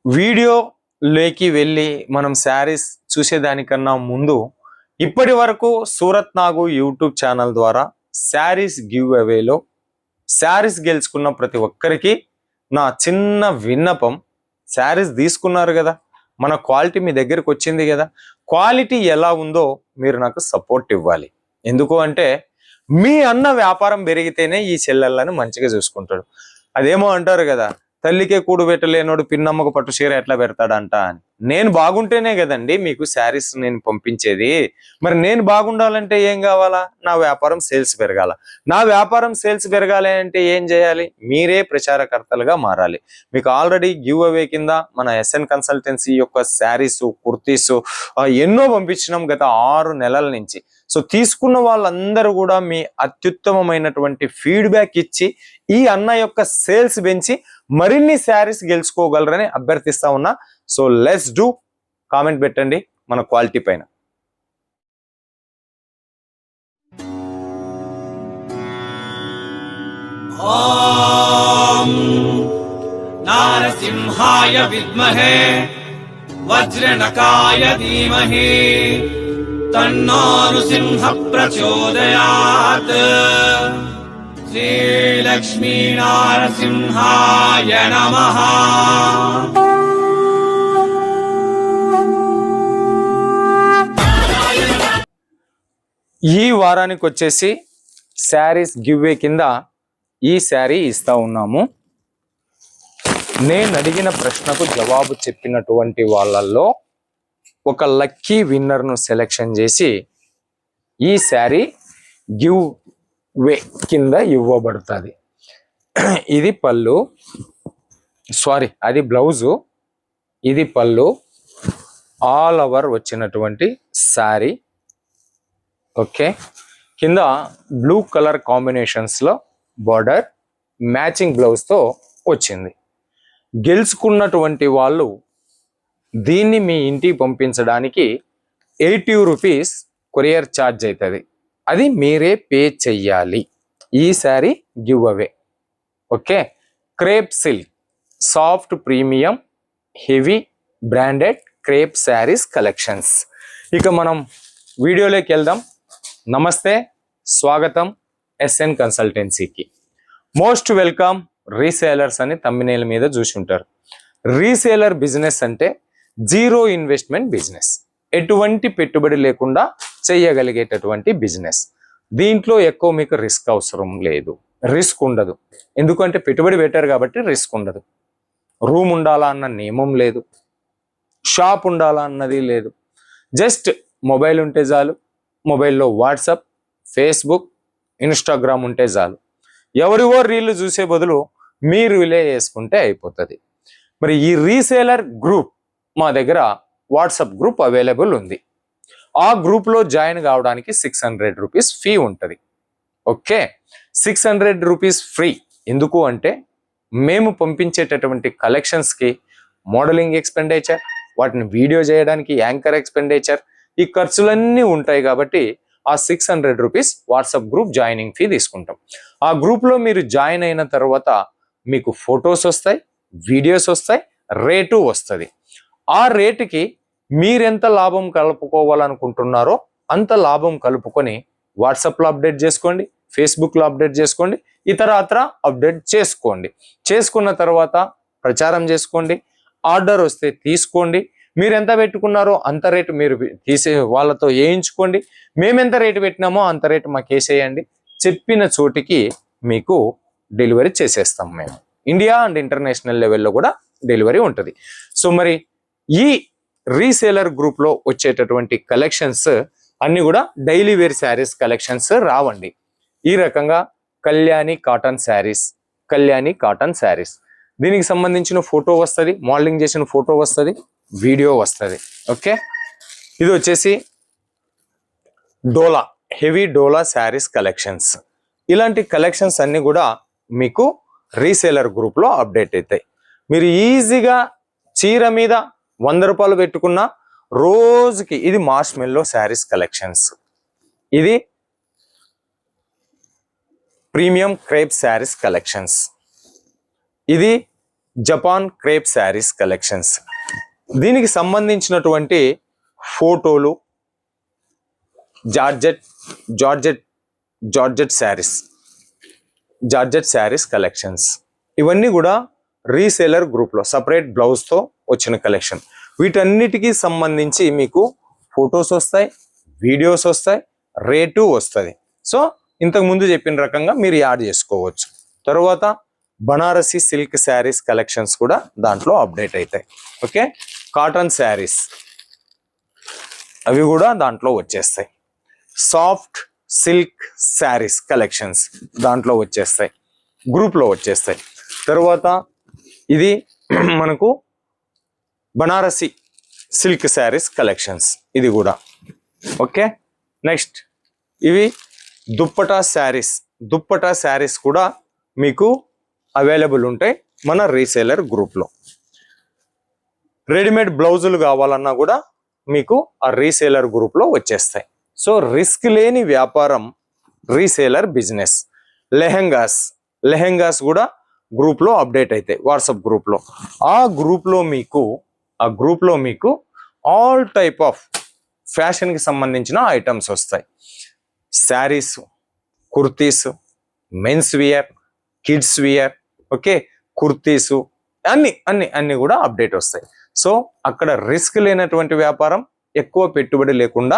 వీడియోలోకి వెళ్ళి మనం శారీస్ చూసేదానికన్నా ముందు ఇప్పటి వరకు సూరత్ నాగు యూట్యూబ్ ఛానల్ ద్వారా శారీస్ గివ్ అవేలో శారీస్ గెలుచుకున్న ప్రతి ఒక్కరికి నా చిన్న విన్నపం, శారీస్ తీసుకున్నారు కదా, మన క్వాలిటీ మీ దగ్గరకు వచ్చింది కదా, క్వాలిటీ ఎలా ఉందో మీరు నాకు సపోర్ట్ ఇవ్వాలి. ఎందుకు అంటే మీ అన్న వ్యాపారం పెరిగితేనే ఈ చెల్లెళ్ళని మంచిగా చూసుకుంటాడు. అదేమో అంటారు కదా, తల్లికే కూడు పెట్టలేనోడు పిన్నమ్మకు పట్టు చీర ఎట్లా పెడతాడంట అని. నేను బాగుంటేనే కదండి మీకు శారీస్ నేను పంపించేది. మరి నేను బాగుండాలంటే ఏం కావాలా? నా వ్యాపారం సేల్స్ పెరగాల. నా వ్యాపారం సేల్స్ పెరగాలి అంటే ఏం చేయాలి? మీరే ప్రచారకర్తలుగా మారాలి. మీకు ఆల్రెడీ గివ్ అవే కింద మన ఎస్ఎన్ కన్సల్టెన్సీ యొక్క శారీస్, కుర్తీస్ ఎన్నో పంపించినాం గత 6 నెలల నుంచి. సో తీసుకున్న వాళ్ళందరూ కూడా మీ అత్యుత్తమమైనటువంటి ఫీడ్బ్యాక్ ఇచ్చి ఈ అన్న యొక్క సేల్స్ పెంచి మరిన్ని శారీస్ గెలుచుకోగలరని అభ్యర్థిస్తా ఉన్నా. So let's do. కామెంట్ పెట్టండి మన క్వాలిటీ పైన. ఓం నారసింహాయ విద్మహే వజ్రనకాయ ధీమహి తన్నో నృసింహ ప్రచోదయాత్. శ్రీలక్ష్మీ నారసింహాయ నమః. ఈ వారానికి వచ్చేసి శారీస్ గివ్వే కింద ఈ శారీ ఇస్తా ఉన్నాము. నేను అడిగిన ప్రశ్నకు జవాబు చెప్పినటువంటి వాళ్ళల్లో ఒక లక్కీ విన్నర్ను సెలెక్షన్ చేసి ఈ శారీ గివ్ వే కింద ఇవ్వబడుతుంది. ఇది పళ్ళు, అది బ్లౌజు, ఇది పళ్ళు, ఆల్ ఓవర్ వచ్చినటువంటి శారీ. ఓకే, కింద బ్లూ కలర్ కాంబినేషన్స్లో బార్డర్, మ్యాచింగ్ బ్లౌజ్తో వచ్చింది. గెలుచుకున్నటువంటి వాళ్ళు దీన్ని మీ ఇంటికి పంపించడానికి 80 రూపీస్ కొరియర్ ఛార్జ్ అవుతుంది. అది మీరే పే చెయ్యాలి. ఈ sari give away. Okay, crepe silk soft premium heavy branded crepe saris collections. ఇక మనం వీడియోలోకి వెళ్దాం. నమస్తే, స్వాగతం ఎస్ఎన్ కన్సల్టెన్సీకి. మోస్ట్ వెల్కమ్ రీసేలర్స్ అని తమ్మినేల మీద చూసి ఉంటారు. రీసేలర్ బిజినెస్ అంటే జీరో ఇన్వెస్ట్మెంట్ బిజినెస్, ఎటువంటి పెట్టుబడి లేకుండా చేయగలిగేటటువంటి బిజినెస్. దీంట్లో ఎక్కువ మీకు రిస్క్ అవసరం లేదు, రిస్క్ ఉండదు. ఎందుకంటే పెట్టుబడి పెట్టారు కాబట్టి రిస్క్ ఉండదు. రూమ్ ఉండాలా అన్న నియమం లేదు, షాప్ ఉండాలా అన్నది లేదు. జస్ట్ మొబైల్ ఉంటే చాలు, మొబైల్లో వాట్సాప్, ఫేస్బుక్, ఇన్స్టాగ్రామ్ ఉంటే చాలు. ఎవరివో రీళ్లు చూసే బదులు మీరు రిలే చేసుకుంటే అయిపోతుంది. మరి ఈ రీసేలర్ గ్రూప్ మా దగ్గర వాట్సాప్ గ్రూప్ అవైలబుల్ ఉంది. ఆ గ్రూప్లో జాయిన్ కావడానికి 600 రూపీస్ ఫీ ఉంటుంది. Okay, 600 rupees free. ఎందుకు అంటే మేము పంపించేటటువంటి కలెక్షన్స్కి మోడలింగ్ ఎక్స్పెండిచర్, వాటిని వీడియో చేయడానికి యాంకర్ ఎక్స్పెండిచర్, ఈ ఖర్చులన్నీ ఉంటాయి. కాబట్టి ఆ 600 rupees WhatsApp group joining fee తీసుకుంటాం. ఆ గ్రూప్లో మీరు జాయిన్ అయిన తర్వాత మీకు ఫొటోస్ వస్తాయి, వీడియోస్ వస్తాయి, రేటు వస్తుంది. ఆ రేటుకి మీరెంత లాభం కలుపుకోవాలనుకుంటున్నారో అంత లాభం కలుపుకొని వాట్సాప్లో అప్డేట్ చేసుకోండి, ఫేస్బుక్లో అప్డేట్ చేసుకోండి, ఇతరత్ర అప్డేట్ చేసుకోండి. చేసుకున్న తర్వాత ప్రచారం చేసుకోండి. ఆర్డర్ వస్తే తీసుకోండి. మీరు ఎంత పెట్టుకున్నారో అంత రేటు మీరు వాళ్ళతో వేయించుకోండి. మేమెంత రేటు పెట్టినామో అంత రేటు మాకు వేసేయండి. చెప్పిన చోటికి మీకు డెలివరీ చేసేస్తాం. మేము ఇండియా అండ్ ఇంటర్నేషనల్ లెవెల్లో కూడా డెలివరీ ఉంటుంది. సో మరి ఈ రీసేలర్ గ్రూప్లో వచ్చేటటువంటి కలెక్షన్స్ అన్నీ కూడా డైలీ వేర్ శారీస్ కలెక్షన్స్ రావండి. ఈ రకంగా కళ్యాణి కాటన్ శారీస్, దీనికి సంబంధించిన ఫోటో వస్తుంది, మోడలింగ్ చేసిన ఫోటో వస్తుంది, వీడియో వస్తుంది. ఓకే, ఇది వచ్చేసి డోలా, హెవీ డోలా శారీస్ కలెక్షన్స్. ఇలాంటి కలెక్షన్స్ అన్నీ కూడా మీకు రీసేలర్ గ్రూప్లో అప్డేట్ అవుతాయి. మీరు ఈజీగా చీర మీద 100 రూపాయలు పెట్టుకున్న రోజుకి, ఇది మార్ష్మెల్లో శారీస్ కలెక్షన్స్, ఇది ప్రీమియం క్రేప్ శారీస్ కలెక్షన్స్, ఇది జపాన్ క్రేప్ శారీస్ కలెక్షన్స్. దీనికి సంబంధించినటువంటి ఫోటోలు, జార్జెట్ శారీస్ కలెక్షన్స్, ఇవన్నీ కూడా రీసేలర్ గ్రూప్లో సపరేట్ బ్లౌజ్తో వచ్చిన కలెక్షన్. వీటన్నిటికీ సంబంధించి మీకు ఫొటోస్ వస్తాయి, వీడియోస్ వస్తాయి, రేటు వస్తుంది. సో ఇంతకు ముందు చెప్పిన రకంగా మీరు యాడ్ చేసుకోవచ్చు. తర్వాత బనారసి సిల్క్ శారీస్ కలెక్షన్స్ కూడా దాంట్లో అప్డేట్ అవుతాయి. ఓకే, కాటన్ శారీస్ అవి కూడా దాంట్లో వచ్చేస్తాయి. సాఫ్ట్ సిల్క్ శారీస్ కలెక్షన్స్ దాంట్లో వచ్చేస్తాయి, గ్రూప్లో వచ్చేస్తాయి. తర్వాత ఇది మనకు బనారసి సిల్క్ శారీస్ కలెక్షన్స్, ఇది కూడా. ఓకే, నెక్స్ట్ ఇవి దుప్పటా శారీస్ కూడా మీకు అవైలబుల్ ఉంటాయి మన రీసేలర్ గ్రూప్లో. రెడీమేడ్ బ్లౌజులు కావాలన్నా కూడా మీకు ఆ రీసేలర్ గ్రూప్లో వచ్చేస్తాయి. సో రిస్క్ లేని వ్యాపారం రీసేలర్ బిజినెస్. లెహెంగాస్ కూడా గ్రూప్లో అప్డేట్ అవుతాయి, వాట్సాప్ గ్రూప్లో. ఆ గ్రూప్లో మీకు ఆల్ టైప్ ఆఫ్ ఫ్యాషన్కి సంబంధించిన ఐటమ్స్ వస్తాయి. Saris, kurtis, men's wear, kids wear, okay, kurtis, అన్ని కూడా అప్డేట్ వస్తాయి. సో అక్కడ రిస్క్ లేనటువంటి వ్యాపారం, ఎక్కువ పెట్టుబడి లేకుండా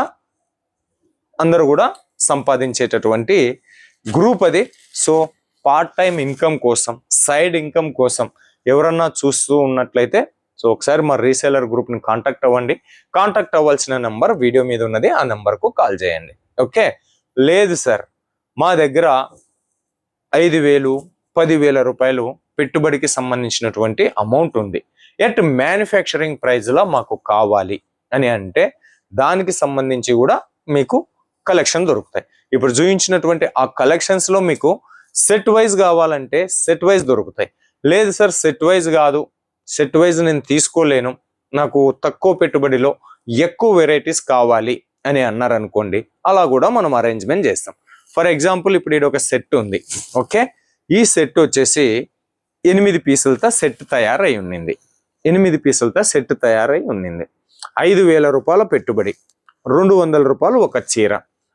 అందరూ కూడా సంపాదించేటటువంటి గ్రూప్ అది. సో పార్ట్ టైం ఇన్కమ్ కోసం, సైడ్ ఇన్కమ్ కోసం ఎవరన్నా చూస్తూ ఉన్నట్లయితే సో ఒకసారి మా రీసేలర్ గ్రూప్ని కాంటాక్ట్ అవ్వండి. కాంటాక్ట్ అవ్వాల్సిన నెంబర్ వీడియో మీద ఉన్నది, ఆ నెంబర్కు కాల్ చేయండి. ఓకే, లేదు సార్ మా దగ్గర 5,000, 10,000 రూపాయలు పెట్టుబడికి సంబంధించినటువంటి అమౌంట్ ఉంది, ఎట్ మ్యానుఫ్యాక్చరింగ్ ప్రైస్లో మాకు కావాలి అని అంటే దానికి సంబంధించి కూడా మీకు కలెక్షన్ దొరుకుతాయి. ఇప్పుడు చూపించినటువంటి ఆ కలెక్షన్స్లో మీకు సెట్ వైజ్ కావాలంటే సెట్ వైజ్ దొరుకుతాయి. లేదు సార్ సెట్ వైజ్ కాదు, సెట్ వైజ్ నేను తీసుకోలేను, నాకు తక్కువ పెట్టుబడిలో ఎక్కువ వెరైటీస్ కావాలి అని అన్నారనుకోండి, అలా కూడా మనం అరేంజ్మెంట్ చేస్తాం. ఫర్ ఎగ్జాంపుల్ ఇప్పుడు ఇది ఒక సెట్ ఉంది. ఓకే, ఈ సెట్ వచ్చేసి 8 పీసులతో సెట్ తయారై ఉన్నింది. 5,000 రూపాయల పెట్టుబడి, 200 రూపాయలు ఒక చీర.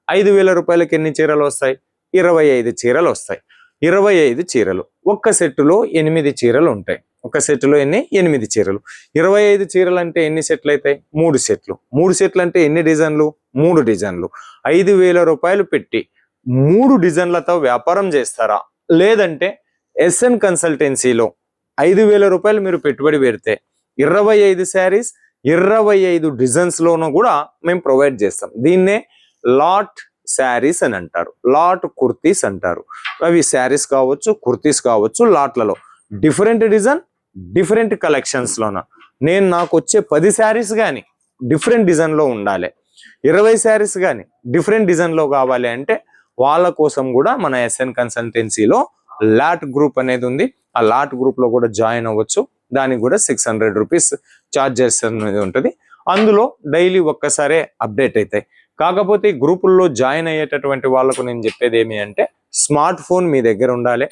5,000 రూపాయలకి ఎన్ని చీరలు వస్తాయి? 25 చీరలు వస్తాయి. 25 చీరలు, ఒక్క సెట్టులో 8 చీరలు ఉంటాయి. ఒక సెట్లో 8 చీరలు. 25 చీరలు అంటే ఎన్ని సెట్లు అవుతాయి? 3 సెట్లు. 3 సెట్లు అంటే ఎన్ని డిజైన్లు? 3 డిజైన్లు. 5,000 రూపాయలు పెట్టి 3 డిజైన్లతో వ్యాపారం చేస్తారా? లేదంటే ఎస్ఎన్ కన్సల్టెన్సీలో 5,000 రూపాయలు మీరు పెట్టుబడి పెడితే 25 శారీస్ 25 డిజైన్స్లోనూ కూడా మేము ప్రొవైడ్ చేస్తాం. దీన్నే లాట్ శారీస్ అని అంటారు, లాట్ కుర్తీస్ అంటారు. అవి శారీస్ కావచ్చు, కుర్తీస్ కావచ్చు, లాట్లలో డిఫరెంట్ డిజైన్, డిఫరెంట్ కలెక్షన్స్లోన. నాకు వచ్చే 10 శారీస్ కానీ డిఫరెంట్ డిజైన్లో ఉండాలి, 20 శారీస్ కానీ డిఫరెంట్ డిజైన్లో కావాలి అంటే వాళ్ళ కోసం కూడా మన ఎస్ఎన్ కన్సల్టెన్సీలో లాట్ గ్రూప్ అనేది ఉంది. ఆ లాట్ గ్రూప్లో కూడా జాయిన్ అవ్వచ్చు. దానికి కూడా 600 రూపీస్ ఛార్జెస్ అనేది ఉంటుంది. అందులో డైలీ ఒక్కసారే అప్డేట్ అవుతాయి. కాకపోతే ఈ గ్రూపుల్లో జాయిన్ అయ్యేటటువంటి వాళ్ళకు నేను చెప్పేది ఏమి అంటే స్మార్ట్ ఫోన్ మీ దగ్గర ఉండాలి,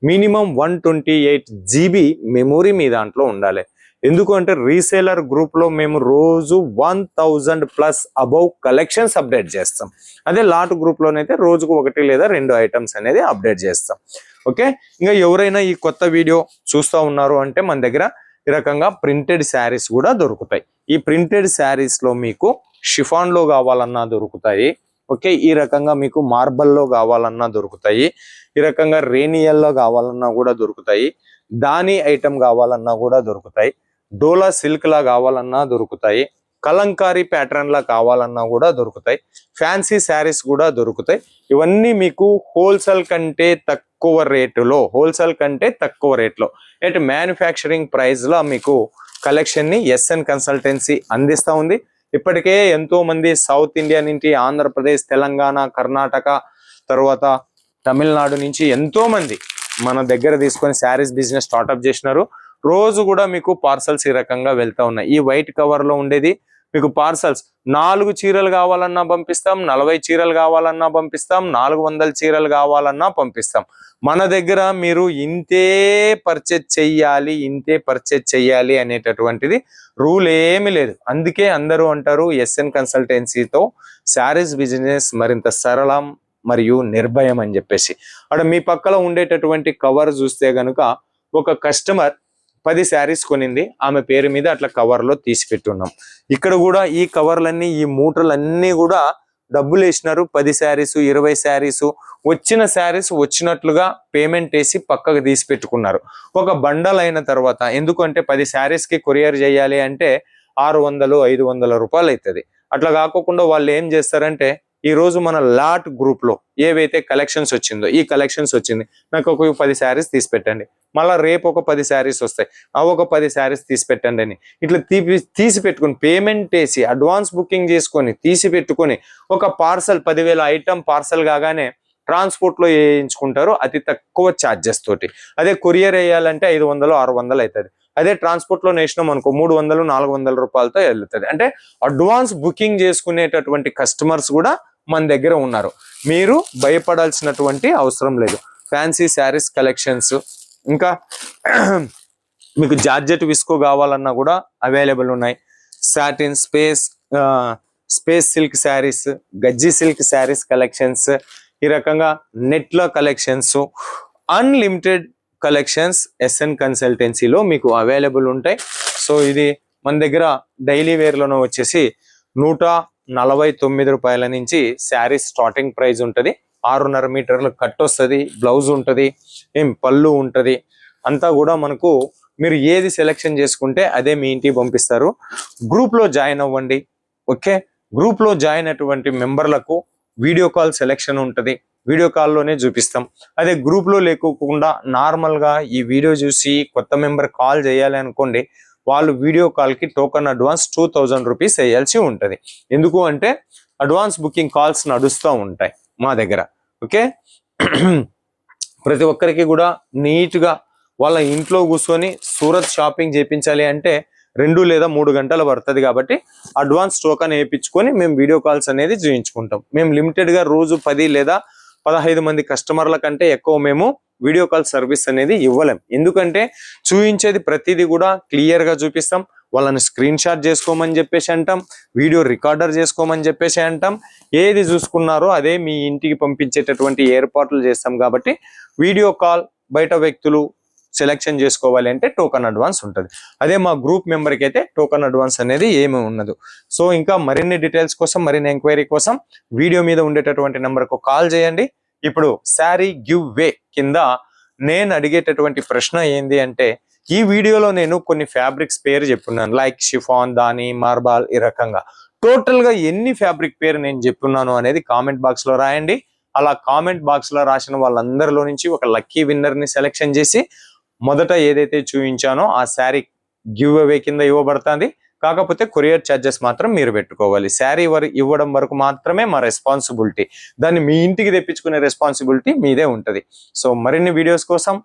మినిమం 128 GB మెమొరీ మీ దాంట్లో ఉండాలి. ఎందుకంటే రీసేలర్ గ్రూప్లో మేము రోజు 1000+ అబౌవ్ కలెక్షన్స్ అప్డేట్ చేస్తాం. అదే లాట్ గ్రూప్లోనైతే రోజుకు 1 లేదా 2 ఐటమ్స్ అనేది అప్డేట్ చేస్తాం. ఓకే, ఇంకా ఎవరైనా ఈ కొత్త వీడియో చూస్తూ ఉన్నారు అంటే మన దగ్గర ఈ రకంగా ప్రింటెడ్ శారీస్ కూడా దొరుకుతాయి. ఈ ప్రింటెడ్ శారీస్లో మీకు షిఫాన్లో కావాలన్నా దొరుకుతాయి. ఓకే, ఈ రకంగా మీకు మార్బల్లో కావాలన్నా దొరుకుతాయి, ఈ రకంగా రేనియల్లో కావాలన్నా కూడా దొరుకుతాయి, దాని ఐటమ్ కావాలన్నా కూడా దొరుకుతాయి, డోలా సిల్క్ లా కావాలన్నా దొరుకుతాయి, కలంకారీ ప్యాటర్న్ లా కావాలన్నా కూడా దొరుకుతాయి, ఫ్యాన్సీ శారీస్ కూడా దొరుకుతాయి. ఇవన్నీ మీకు హోల్సేల్ కంటే తక్కువ రేట్లో ఎట్ మ్యానుఫ్యాక్చరింగ్ ప్రైస్ లో మీకు కలెక్షన్ ని ఎస్ఎన్ కన్సల్టెన్సీ అందిస్తా ఉంది. ఇప్పటికే ఎంతో మంది సౌత్ ఇండియా నుంచి, ఆంధ్రప్రదేశ్, తెలంగాణ, కర్ణాటక, తర్వాత తమిళనాడు నుంచి ఎంతో మంది మన దగ్గర తీసుకొని శారీస్ బిజినెస్ స్టార్ట్అప్ చేసినారు. రోజు కూడా మీకు పార్సల్స్ ఈ రకంగా వెళ్తా ఉన్నాయి. ఈ వైట్ కవర్ లో ఉండేది మీకు పార్సల్స్ 4 చీరలు కావాలన్నా పంపిస్తాం, 40 చీరలు కావాలన్నా పంపిస్తాం, 400 చీరలు కావాలన్నా పంపిస్తాం. మన దగ్గర మీరు ఇంతే పర్చేజ్ చెయ్యాలి అనేటటువంటిది రూల్ ఏమీ లేదు. అందుకే అందరూ అంటారు ఎస్ఎన్ కన్సల్టెన్సీతో శారీస్ బిజినెస్ మరింత సరళం మరియు నిర్భయం అని చెప్పేసి. అక్కడ మీ పక్కన ఉండేటటువంటి కవర్ చూస్తే గనుక ఒక కస్టమర్ 10 శారీస్ కొనింది, ఆమె పేరు మీద అట్లా కవర్లో తీసి పెట్టున్నాం. ఇక్కడ కూడా ఈ కవర్లన్నీ, ఈ మూటలన్నీ కూడా డబ్బులు వేసినారు. 10 శారీస్, 20 శారీస్, వచ్చిన శారీస్ వచ్చినట్లుగా పేమెంట్ వేసి పక్కకు తీసి పెట్టుకున్నారు. ఒక బండల్ అయిన తర్వాత, ఎందుకంటే 10 శారీస్కి కొరియర్ చేయాలి అంటే 600-500 రూపాయలు అవుతుంది. అట్లా కాకుండా వాళ్ళు ఏం చేస్తారంటే, ఈ రోజు మన లాట్ గ్రూప్ లో ఏవైతే కలెక్షన్స్ వచ్చిందో, ఈ కలెక్షన్స్ వచ్చింది, నాకు ఒక 10 శారీస్ తీసి పెట్టండి, మళ్ళీ రేపు ఒక 10 శారీస్ వస్తాయి, ఒక 10 శారీస్ తీసి పెట్టండి అని ఇట్లా తీసి పెట్టుకుని పేమెంట్ వేసి అడ్వాన్స్ బుకింగ్ చేసుకొని తీసి పెట్టుకొని ఒక పార్సల్ 10,000 ఐటమ్ పార్సల్ కాగానే ట్రాన్స్పోర్ట్ లో వేయించుకుంటారు అతి తక్కువ ఛార్జెస్ తోటి. అదే కొరియర్ వేయాలంటే 500-600 అవుతుంది. అదే ట్రాన్స్పోర్ట్ లో నేసినాం అనుకో 300-400 రూపాయలతో వెళ్తుంది. అంటే అడ్వాన్స్ బుకింగ్ చేసుకునేటటువంటి కస్టమర్స్ కూడా మన దగ్గర ఉన్నారు. మీరు భయపడాల్సినటువంటి అవసరం లేదు. ఫ్యాన్సీ శారీస్ కలెక్షన్స్, ఇంకా మీకు జార్జెట్ విస్కో కావాలన్నా కూడా అవైలబుల్ ఉన్నాయి. సాటిన్, స్పేస్ సిల్క్ శారీస్, గజ్జి సిల్క్ శారీస్ కలెక్షన్స్, ఈ రకంగా నెట్ల కలెక్షన్స్, అన్లిమిటెడ్ కలెక్షన్స్ ఎస్ఎన్ కన్సల్టెన్సీలో మీకు అవైలబుల్ ఉంటాయి. సో ఇది మన దగ్గర డైలీ వేర్లోనూ వచ్చేసి 149 రూపాయల నుంచి శారీ స్టార్టింగ్ ప్రైస్ ఉంటుంది. 6.5 మీటర్లు కట్ వస్తుంది, బ్లౌజ్ ఉంటుంది, పళ్ళు ఉంటుంది. అంతా కూడా మనకు మీరు ఏది సెలెక్షన్ చేసుకుంటే అదే మీ ఇంటికి పంపిస్తారు. గ్రూప్లో జాయిన్ అవ్వండి. ఓకే, గ్రూప్లో జాయిన్ అటువంటి మెంబర్లకు వీడియో కాల్ సెలెక్షన్ ఉంటుంది, వీడియో కాల్లోనే చూపిస్తాం. అదే గ్రూప్లో లేకోకుండా నార్మల్గా ఈ వీడియో చూసి కొత్త మెంబర్ కాల్ చేయాలి అనుకోండి, వాళ్ళు వీడియో కాల్కి టోకన్ అడ్వాన్స్ 2000 రూపీస్ వేయాల్సి ఉంటుంది. ఎందుకు అంటే అడ్వాన్స్ బుకింగ్ కాల్స్ నడుస్తూ ఉంటాయి మా దగ్గర. ఓకే, ప్రతి ఒక్కరికి కూడా నీట్గా వాళ్ళ ఇంట్లో కూర్చొని సూరత్ షాపింగ్ చేయించాలి అంటే 2 లేదా 3 గంటలు పడుతుంది. కాబట్టి అడ్వాన్స్ టోకన్ వేయించుకొని మేము వీడియో కాల్స్ అనేది చూయించుకుంటాం. మేము లిమిటెడ్గా రోజు 10 లేదా 15 మంది కస్టమర్ల కంటే ఎక్కువ మేము వీడియో కాల్ సర్వీస్ అనేది ఇవ్వలేం. ఎందుకంటే చూయించేది ప్రతిదీ కూడా క్లియర్గా చూపిస్తాం. వాళ్ళని స్క్రీన్ షాట్ చేసుకోమని చెప్పేసి అంటాం, వీడియో రికార్డర్ చేసుకోమని చెప్పేసి అంటాం. ఏది చూసుకున్నారో అదే మీ ఇంటికి పంపించేటటువంటి ఏర్పాట్లు చేస్తాం. కాబట్టి వీడియో కాల్ బయట వ్యక్తులు సెలెక్షన్ చేసుకోవాలి అంటే టోకన్ అడ్వాన్స్ ఉంటుంది. అదే మా గ్రూప్ మెంబర్కి అయితే టోకన్ అడ్వాన్స్ అనేది ఏమీ ఉండదు. సో ఇంకా మరిన్ని డీటెయిల్స్ కోసం, మరిన్ని ఎంక్వైరీ కోసం వీడియో మీద ఉండేటటువంటి నెంబర్కు కాల్ చేయండి. ఇప్పుడు శారీ గివ్ వే కింద నేను అడిగేటటువంటి ప్రశ్న ఏంది అంటే, ఈ వీడియోలో నేను కొన్ని ఫ్యాబ్రిక్స్ పేరు చెప్పున్నాను, లైక్ షిఫాన్, దాని, మార్బాల్, ఈ రకంగా టోటల్ గా ఎన్ని ఫ్యాబ్రిక్ పేరు నేను చెప్పున్నాను అనేది కామెంట్ బాక్స్ లో రాయండి. అలా కామెంట్ బాక్స్ లో రాసిన వాళ్ళందరిలో నుంచి ఒక లక్కీ విన్నర్ ని సెలెక్షన్ చేసి మొదట ఏదైతే చూపించానో ఆ శారీ గివ్ అవే కింద ఇవ్వబడుతుంది. కాకపోతే కొరియర్ ఛార్జెస్ మాత్రం మీరు పెట్టుకోవాలి. శారీ ఇవ్వడం వరకు మాత్రమే మా రెస్పాన్సిబిలిటీ. దాన్ని మీ ఇంటికి తెప్పించుకునే రెస్పాన్సిబిలిటీ మీదే ఉంటుంది. సో మరిన్ని వీడియోస్ కోసం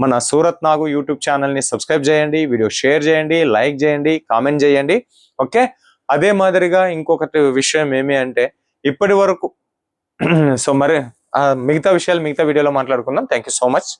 మన సూరత్ నాగు యూట్యూబ్ ఛానల్ని సబ్స్క్రైబ్ చేయండి, వీడియో షేర్ చేయండి, లైక్ చేయండి, కామెంట్ చేయండి. ఓకే, అదే మాదిరిగా ఇంకొకటి విషయం ఏమి అంటే, ఇప్పటి వరకు సో మరి మిగతా విషయాలు మిగతా వీడియోలో మాట్లాడుకుందాం. Thank you so much.